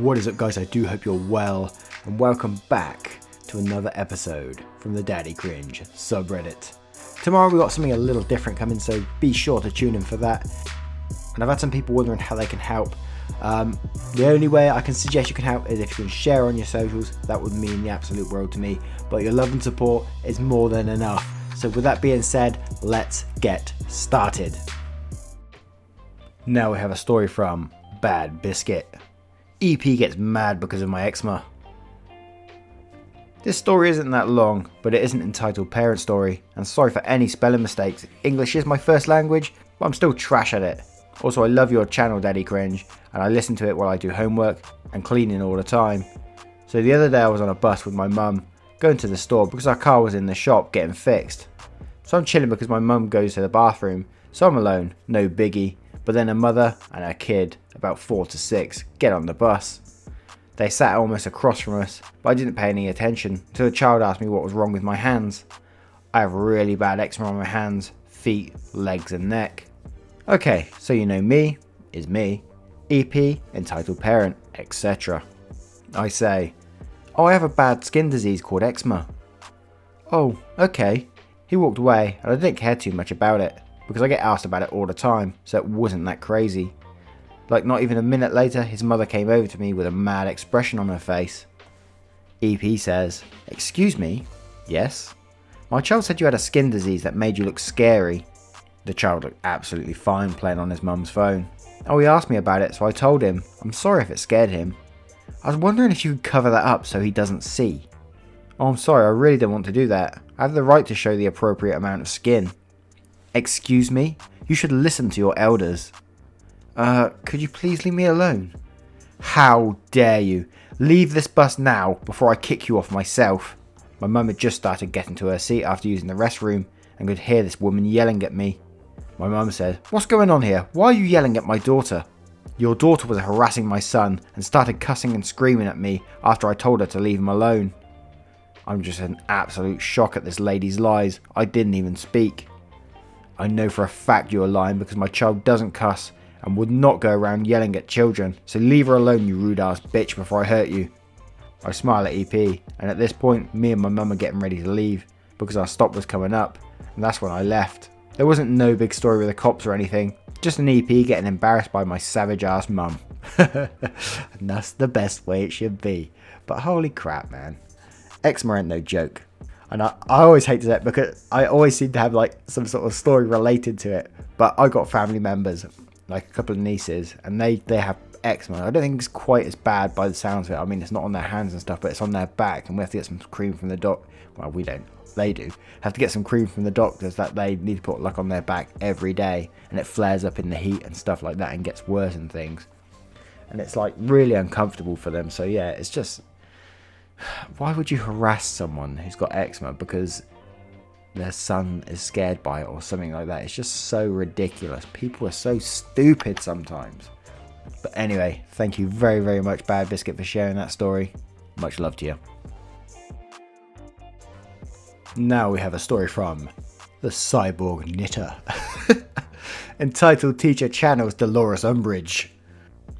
What is up, guys? I do hope you're well, and welcome back to another episode from the DaddyCringe subreddit. Tomorrow we got something a little different coming, so be sure to tune in for that. And I've had some people wondering how they can help. The only way I can suggest you can help is if you can share on your socials. That would mean the absolute world to me, but your love and support is more than enough. So with that being said, let's get started. Now we have a story from Bad Biscuit. EP gets mad because of my eczema. This story isn't that long, but it is an entitled parent story, and sorry for any spelling mistakes. English is my first language, but I'm still trash at it. Also, I love your channel, DaddyCringe, and I listen to it while I do homework and cleaning all the time. So the other day I was on a bus with my mum, going to the store because our car was in the shop getting fixed. So I'm chilling because my mum goes to the bathroom, so I'm alone, no biggie. But then a mother and her kid, about 4 to 6, get on the bus. They sat almost across from us, but I didn't pay any attention until the child asked me what was wrong with my hands. I have really bad eczema on my hands, feet, legs and neck. Okay, so you know me is me, EP, entitled parent, etc. I say, oh, I have a bad skin disease called eczema. Oh, okay. He walked away and I didn't care too much about it, because I get asked about it all the time, so it wasn't that crazy. Like not even a minute later, his mother came over to me with a mad expression on her face. EP says, "Excuse me? Yes? My child said you had a skin disease that made you look scary." The child looked absolutely fine playing on his mum's phone. Oh, he asked me about it, so I told him. I'm sorry if it scared him. I was wondering if you could cover that up so he doesn't see. Oh, I'm sorry, I really don't want to do that. I have the right to show the appropriate amount of skin. Excuse me? You should listen to your elders. Could you please leave me alone? How dare you? Leave this bus now before I kick you off myself. My mum had just started getting to her seat after using the restroom and could hear this woman yelling at me. My mum said, "What's going on here? Why are you yelling at my daughter?" "Your daughter was harassing my son and started cussing and screaming at me after I told her to leave him alone." I'm just in absolute shock at this lady's lies. I didn't even speak. I know for a fact you are lying because my child doesn't cuss and would not go around yelling at children, so leave her alone, you rude ass bitch, before I hurt you. I smile at EP, and at this point me and my mum are getting ready to leave because our stop was coming up, and that's when I left. There wasn't no big story with the cops or anything, just an EP getting embarrassed by my savage ass mum. And that's the best way it should be. But holy crap, man. Eczema ain't no joke. And I always hate that because I always seem to have like some sort of story related to it. But I got family members, like a couple of nieces, and they have eczema. I don't think it's quite as bad by the sounds of it. I mean, it's not on their hands and stuff, but it's on their back, and we have to get some cream from the doc. Well, we don't. They do. Have to get some cream from the doctors that they need to put like on their back every day, and it flares up in the heat and stuff like that and gets worse and things. And it's like really uncomfortable for them. So yeah, it's just, why would you harass someone who's got eczema because their son is scared by it or something like that? It's just so ridiculous. People are so stupid sometimes. But anyway, thank you very, very much, Bad Biscuit, for sharing that story. Much love to you. Now we have a story from the Cyborg Knitter. Entitled Teacher Channels Dolores Umbridge.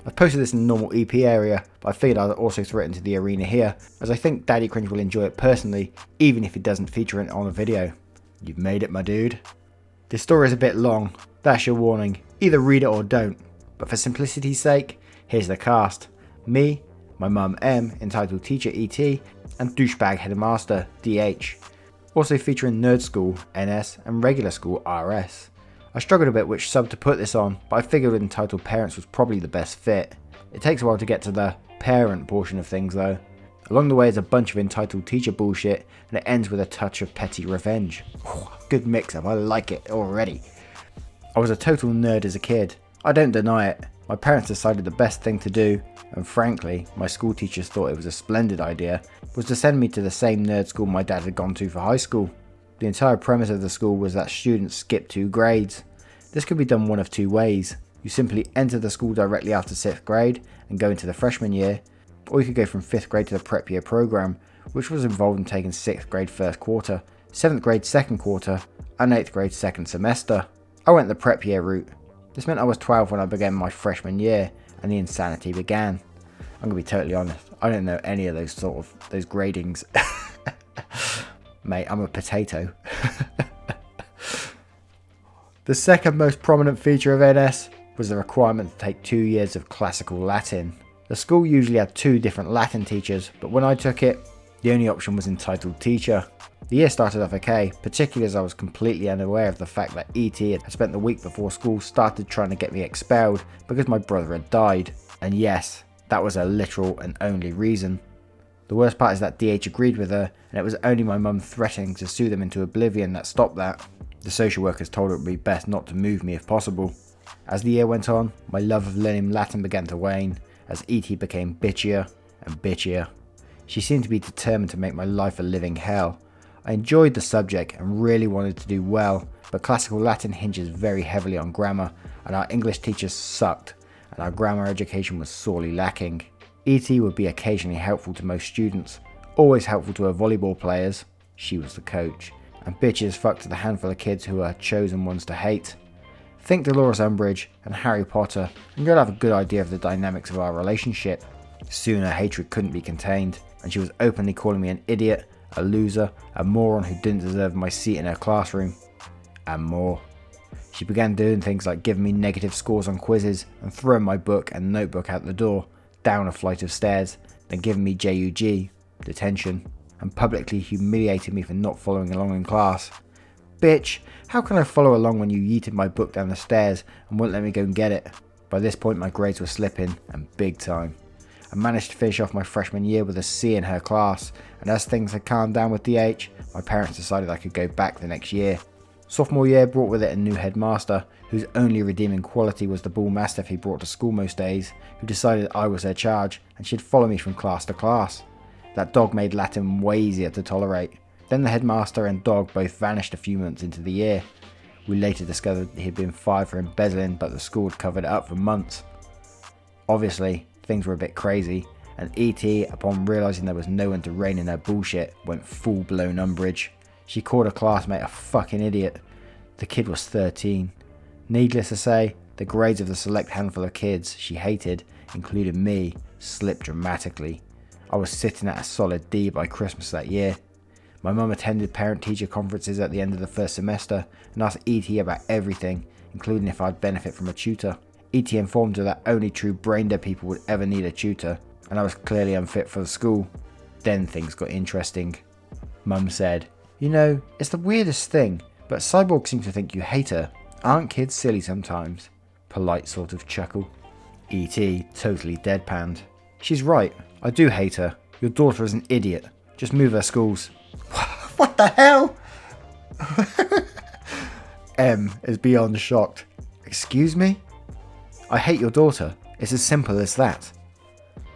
I've posted this in the normal EP area, but I figured I'd also throw it into the arena here, as I think DaddyCringe will enjoy it personally, even if it doesn't feature it on a video. You've made it, my dude. This story is a bit long, that's your warning. Either read it or don't. But for simplicity's sake, here's the cast. Me, my mum M, entitled Teacher ET, and Douchebag Headmaster DH. Also featuring Nerd School NS and Regular School RS. I struggled a bit which sub to put this on, but I figured Entitled Parents was probably the best fit. It takes a while to get to the parent portion of things though. Along the way is a bunch of entitled teacher bullshit, and it ends with a touch of petty revenge. Good mix up, I like it already. I was a total nerd as a kid. I don't deny it. My parents decided the best thing to do, and frankly, my school teachers thought it was a splendid idea, was to send me to the same nerd school my dad had gone to for high school. The entire premise of the school was that students skip 2 grades. This could be done one of 2 ways. You simply enter the school directly after 6th grade and go into the freshman year, or you could go from 5th grade to the prep year program, which was involved in taking 6th grade first quarter, 7th grade second quarter, and 8th grade second semester. I went the prep year route. This meant I was 12 when I began my freshman year, and the insanity began. I'm going to be totally honest. I don't know any of those gradings. Mate, I'm a potato. The second most prominent feature of NS was the requirement to take 2 years of classical Latin. The school usually had 2 different Latin teachers, but when I took it, the only option was entitled teacher. The year started off okay, particularly as I was completely unaware of the fact that ET had spent the week before school started trying to get me expelled because my brother had died. And yes, that was a literal and only reason. The worst part is that DH agreed with her, and it was only my mum threatening to sue them into oblivion that stopped that. The social workers told her it would be best not to move me if possible. As the year went on, my love of learning Latin began to wane, as ET became bitchier and bitchier. She seemed to be determined to make my life a living hell. I enjoyed the subject and really wanted to do well, but classical Latin hinges very heavily on grammar, and our English teachers sucked, and our grammar education was sorely lacking. ET would be occasionally helpful to most students, always helpful to her volleyball players, she was the coach, and bitchy as fuck to the handful of kids who are chosen ones to hate. Think Dolores Umbridge and Harry Potter and you'll have a good idea of the dynamics of our relationship. Soon her hatred couldn't be contained, and she was openly calling me an idiot, a loser, a moron who didn't deserve my seat in her classroom, and more. She began doing things like giving me negative scores on quizzes and throwing my book and notebook out the door, down a flight of stairs, then giving me JUG, detention, and publicly humiliating me for not following along in class. Bitch, how can I follow along when you yeeted my book down the stairs and wouldn't let me go and get it? By this point my grades were slipping, and big time. I managed to finish off my freshman year with a C in her class, and as things had calmed down with DH, my parents decided I could go back the next year. Sophomore year brought with it a new headmaster, whose only redeeming quality was the bull mastiff he brought to school most days, who decided I was her charge and she'd follow me from class to class. That dog made Latin way easier to tolerate. Then the headmaster and dog both vanished a few months into the year. We later discovered he'd been fired for embezzling, but the school had covered it up for months. Obviously, things were a bit crazy, and ET, upon realising there was no one to rein in her bullshit, went full-blown Umbridge. She called her classmate a fucking idiot. The kid was 13. Needless to say, the grades of the select handful of kids she hated, including me, slipped dramatically. I was sitting at a solid D by Christmas that year. My mum attended parent-teacher conferences at the end of the first semester and asked ET about everything, including if I'd benefit from a tutor. ET informed her that only true brain-dead people would ever need a tutor, and I was clearly unfit for the school. Then things got interesting. Mum said, "You know, it's the weirdest thing, but Cyborg seems to think you hate her. Aren't kids silly sometimes?" Polite sort of chuckle. ET totally deadpanned. "She's right, I do hate her. Your daughter is an idiot. Just move her schools." What the hell? M is beyond shocked. "Excuse me? I hate your daughter. It's as simple as that."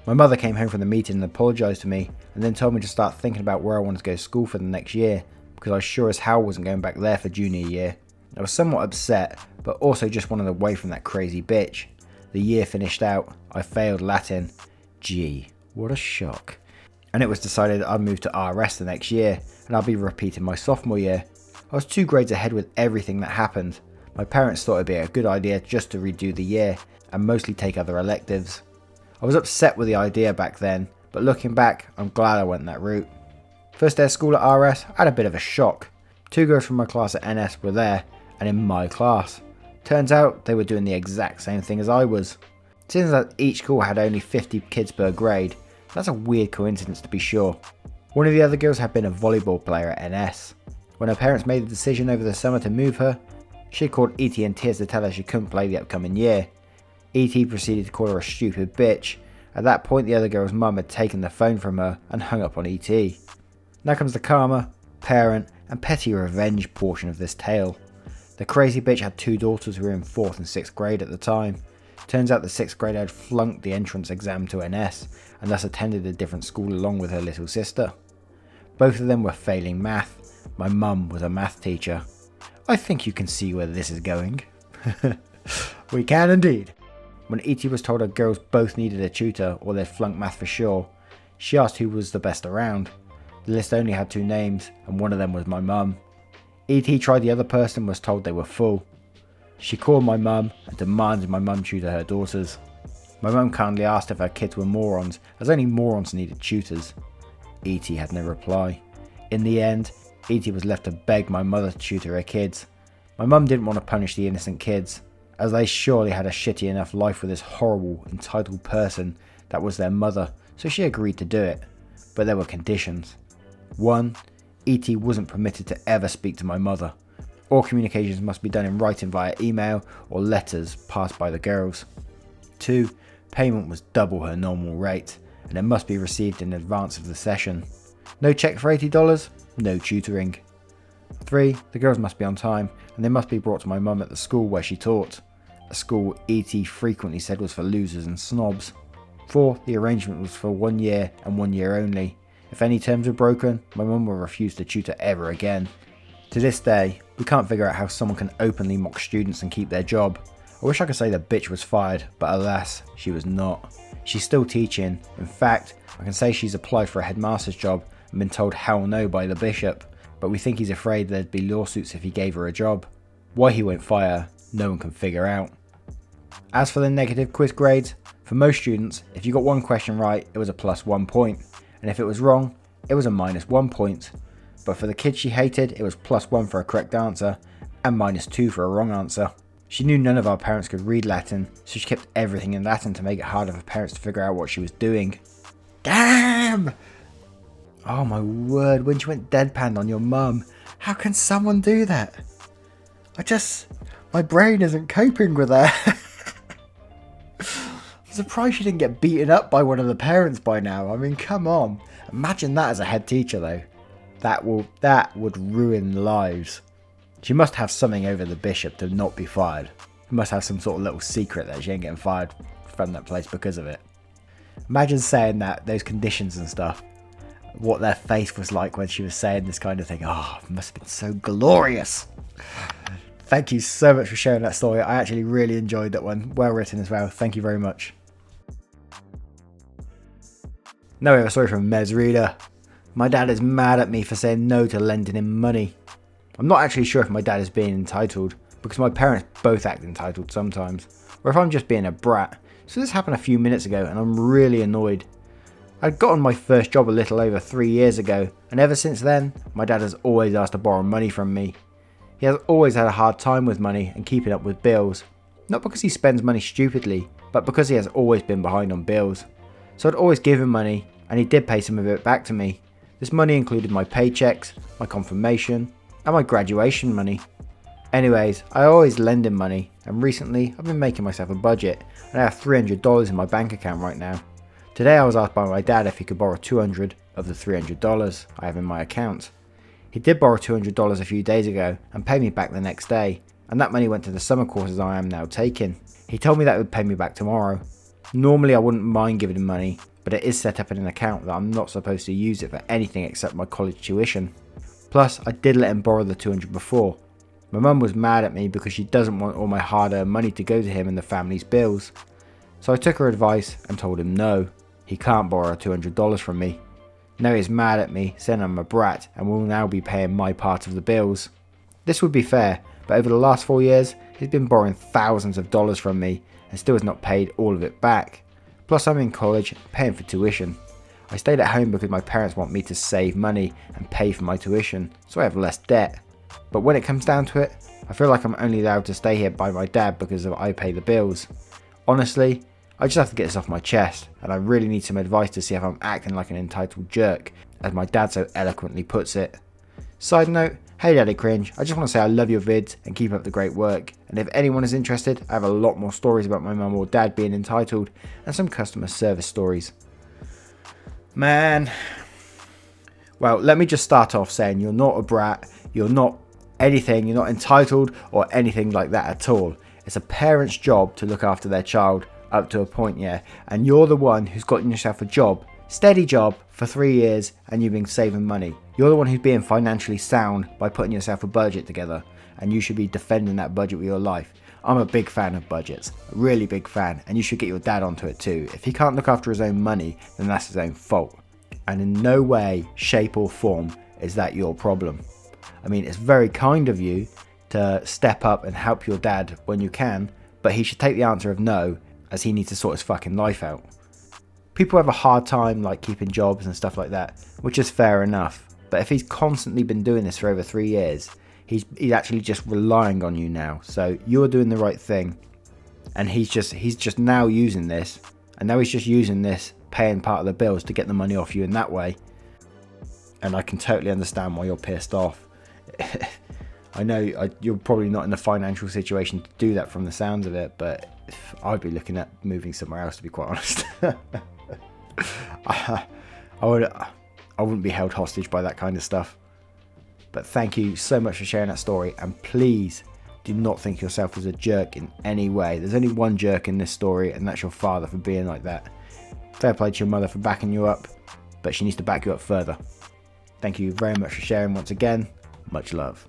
My mother came home from the meeting and apologised to me, and then told me to start thinking about where I wanted to go to school for the next year, because I sure as hell wasn't going back there for junior year. I was somewhat upset, but also just wanted away from that crazy bitch. The year finished out, I failed Latin. Gee, what a shock. And it was decided I'd move to RS the next year, and I'd be repeating my sophomore year. I was 2 grades ahead with everything that happened. My parents thought it'd be a good idea just to redo the year, and mostly take other electives. I was upset with the idea back then, but looking back, I'm glad I went that route. First day of school at RS, I had a bit of a shock. 2 girls from my class at NS were there, and in my class. Turns out they were doing the exact same thing as I was. Seems that each school had only 50 kids per grade. That's a weird coincidence to be sure. One of the other girls had been a volleyball player at NS. When her parents made the decision over the summer to move her, she called ET in tears to tell her she couldn't play the upcoming year. ET proceeded to call her a stupid bitch. At that point the other girl's mum had taken the phone from her and hung up on ET. Now comes the karma, parent and petty revenge portion of this tale. The crazy bitch had 2 daughters who were in 4th and 6th grade at the time. Turns out the 6th grader had flunked the entrance exam to NS and thus attended a different school along with her little sister. Both of them were failing math. My mum was a math teacher. I think you can see where this is going. We can indeed. When ET was told her girls both needed a tutor or they'd flunk math for sure, she asked who was the best around. The list only had 2 names and one of them was my mum. ET tried the other person and was told they were full. She called my mum and demanded my mum tutor her daughters. My mum kindly asked if her kids were morons, as only morons needed tutors. E.T. had no reply. In the end, E.T. was left to beg my mother to tutor her kids. My mum didn't want to punish the innocent kids, as they surely had a shitty enough life with this horrible, entitled person that was their mother, so she agreed to do it. But there were conditions. 1. E.T. wasn't permitted to ever speak to my mother. All communications must be done in writing via email or letters passed by the girls. 2. Payment was double her normal rate, and it must be received in advance of the session. No cheque for $80, no tutoring. 3. The girls must be on time, and they must be brought to my mum at the school where she taught. A school E.T. frequently said was for losers and snobs. 4. The arrangement was for 1 year and 1 year only. If any terms were broken, my mum will refuse to tutor ever again. To this day, we can't figure out how someone can openly mock students and keep their job. I wish I could say the bitch was fired, but alas, she was not. She's still teaching. In fact, I can say she's applied for a headmaster's job and been told hell no by the bishop, but we think he's afraid there'd be lawsuits if he gave her a job. Why he won't fire her, no one can figure out. As for the negative quiz grades, for most students, if you got one question right, it was a +1 point, and if it was wrong, it was a -1 point. But for the kids she hated, it was +1 for a correct answer, and -2 for a wrong answer. She knew none of our parents could read Latin, so she kept everything in Latin to make it harder for parents to figure out what she was doing. Damn! Oh my word, when she went deadpan on your mum, how can someone do that? My brain isn't coping with that. I'm surprised she didn't get beaten up by one of the parents by now. I mean, come on. Imagine that as a head teacher though. That would ruin lives. She must have something over the bishop to not be fired. She must have some sort of little secret that she ain't getting fired from that place because of it. Imagine saying that, those conditions and stuff. What their face was like when she was saying this kind of thing. Oh, it must have been so glorious. Thank you so much for sharing that story. I actually really enjoyed that one. Well written as well. Thank you very much. Now we have a story from Mez Reader. My dad is mad at me for saying no to lending him money. I'm not actually sure if my dad is being entitled, because my parents both act entitled sometimes, or if I'm just being a brat. So this happened a few minutes ago and I'm really annoyed. I'd gotten my first job a little over 3 years ago, and ever since then, my dad has always asked to borrow money from me. He has always had a hard time with money and keeping up with bills. Not because he spends money stupidly, but because he has always been behind on bills. So I'd always give him money, and he did pay some of it back to me. This money included my paychecks, my confirmation, and my graduation money. Anyways, I always lend him money, and recently I've been making myself a budget, and I have $300 in my bank account right now. Today I was asked by my dad if he could borrow $200 of the $300 I have in my account. He did borrow $200 a few days ago and paid me back the next day, and that money went to the summer courses I am now taking. He told me that he would pay me back tomorrow. Normally I wouldn't mind giving him money, but it is set up in an account that I'm not supposed to use it for anything except my college tuition. Plus I did let him borrow the $200 before. My mum was mad at me because she doesn't want all my hard-earned money to go to him and the family's bills. So I took her advice and told him no, he can't borrow $200 from me. Now he's mad at me, saying I'm a brat and will now be paying my part of the bills. This would be fair, but over the last 4 years, he's been borrowing thousands of dollars from me and still has not paid all of it back. Plus I'm in college, paying for tuition. I stayed at home because my parents want me to save money and pay for my tuition, so I have less debt. But when it comes down to it, I feel like I'm only allowed to stay here by my dad because I pay the bills. Honestly, I just have to get this off my chest, and I really need some advice to see if I'm acting like an entitled jerk, as my dad so eloquently puts it. Side note, hey DaddyCringe, I just want to say I love your vids and keep up the great work, and if anyone is interested, I have a lot more stories about my mum or dad being entitled, and some customer service stories. Man. Well, let me just start off saying you're not a brat, you're not anything, you're not entitled or anything like that at all. It's a parent's job to look after their child up to a point, yeah, and you're the one who's gotten yourself a job, steady job for 3 years, and you've been saving money. You're the one who's being financially sound by putting yourself a budget together, and you should be defending that budget with your life. I'm a big fan of budgets, a really big fan, and you should get your dad onto it too. If he can't look after his own money, then that's his own fault, and in no way, shape or form is that your problem. I mean, it's very kind of you to step up and help your dad when you can, but he should take the answer of no as he needs to sort his fucking life out. People have a hard time like keeping jobs and stuff like that, which is fair enough. But if he's constantly been doing this for over 3 years, he's actually just relying on you now. So you're doing the right thing, and he's just now using this, and now he's just using this, paying part of the bills to get the money off you in that way. And I can totally understand why you're pissed off. I know you're probably not in the financial situation to do that from the sounds of it, but I'd be looking at moving somewhere else, to be quite honest. I wouldn't be held hostage by that kind of stuff. But thank you so much for sharing that story, and please do not think yourself as a jerk in any way. There's only one jerk in this story, and that's your father for being like that. Fair play to your mother for backing you up, but she needs to back you up further. Thank you very much for sharing once again. Much love.